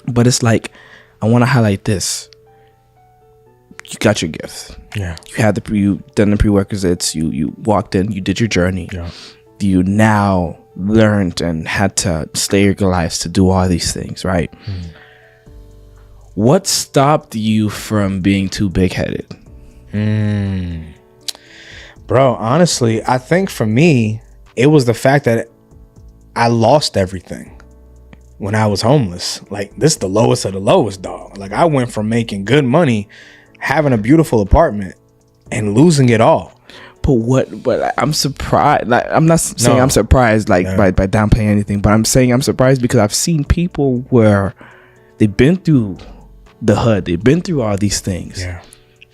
But it's like, I want to highlight this. You got your gift. Yeah. You done the prerequisites. You walked in. You did your journey. Yeah. You now learned and had to slay your Goliaths to do all these things, right? What stopped you from being too big-headed? Bro, honestly, I think for me, it was the fact that I lost everything when I was homeless. Like, this is the lowest of the lowest, dog. Like, I went from making good money, having a beautiful apartment, and losing it all. But I'm surprised. Like, I'm not saying I'm surprised by downplaying anything, but I'm saying I'm surprised because I've seen people where they've been through the hood, they've been through all these things. Yeah.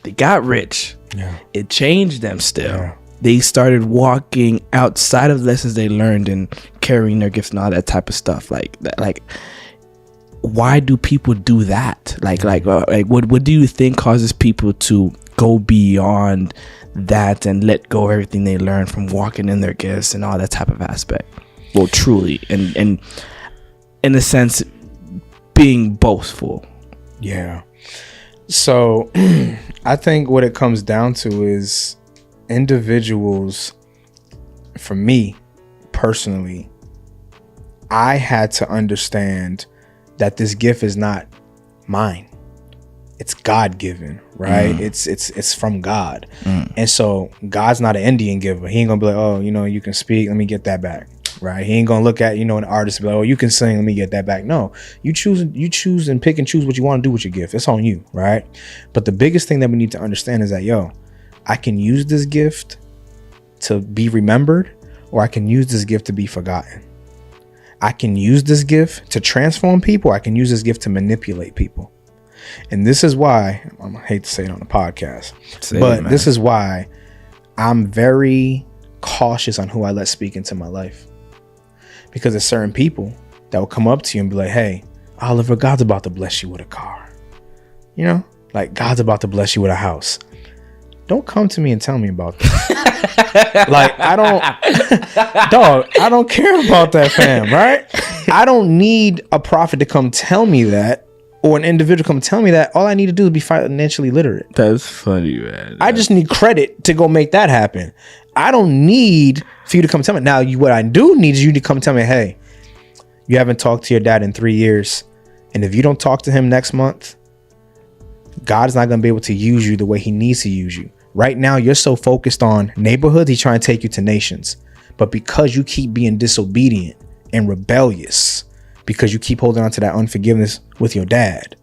They got rich. Yeah. It changed them still. Yeah. They started walking outside of the lessons they learned and carrying their gifts and all that type of stuff. Like why do people do that? Like what do you think causes people to go beyond that and let go of everything they learned from walking in their gifts and all that type of aspect? Well, truly, and in a sense, being boastful. Yeah. So I think what it comes down to is individuals, for me personally, I had to understand that this gift is not mine. It's God-given, right? It's from God. And so God's not an Indian giver. He ain't gonna be like, oh, you can speak, let me get that back. Right? He ain't gonna look at, an artist and be like, oh, you can sing, let me get that back. No, you choose and pick and choose what you want to do with your gift. It's on you, right? But the biggest thing that we need to understand is that, I can use this gift to be remembered, or I can use this gift to be forgotten. I can use this gift to transform people. I can use this gift to manipulate people. And this is why, I hate to say it on the podcast, this is why I'm very cautious on who I let speak into my life. Because there's certain people that will come up to you and be like, hey, Oliver, God's about to bless you with a car. Like, God's about to bless you with a house. Don't come to me and tell me about that. Like, I don't care about that, fam, right? I don't need a prophet to come tell me that, or an individual come tell me that. All I need to do is be financially literate. That's funny, man. I just need credit to go make that happen. I don't need for you to come tell me. Now, what I do need is you to come tell me, hey, you haven't talked to your dad in 3 years. And if you don't talk to him next month, God's not going to be able to use you the way he needs to use you. Right now, you're so focused on neighborhoods, he's trying to take you to nations. But because you keep being disobedient and rebellious, because you keep holding on to that unforgiveness with your dad,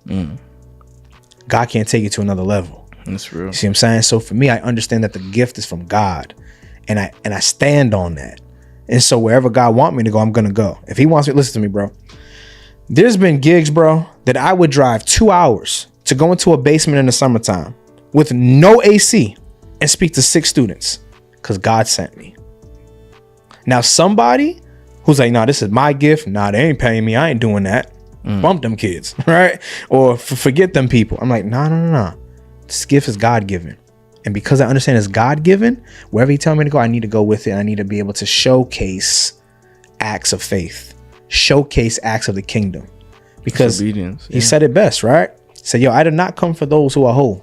God can't take you to another level. That's real. See what I'm saying? So for me, I understand that the gift is from God, and I stand on that. And so wherever God wants me to go, I'm going to go. If he wants me, listen to me, bro. There's been gigs, bro, that I would drive 2 hours to go into a basement in the summertime with no AC and speak to 6 students because God sent me. Now, somebody who's like, nah, this is my gift. Nah, they ain't paying me. I ain't doing that. Bump them kids, right? Or forget them people. I'm like, no. This gift is God-given. And because I understand it's God-given, wherever he tells me to go, I need to go with it. I need to be able to showcase acts of faith, showcase acts of the kingdom. Because he said it best, right? He said, I did not come for those who are whole.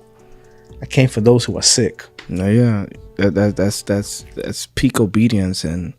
I came for those who are sick. No, yeah. That's peak obedience. And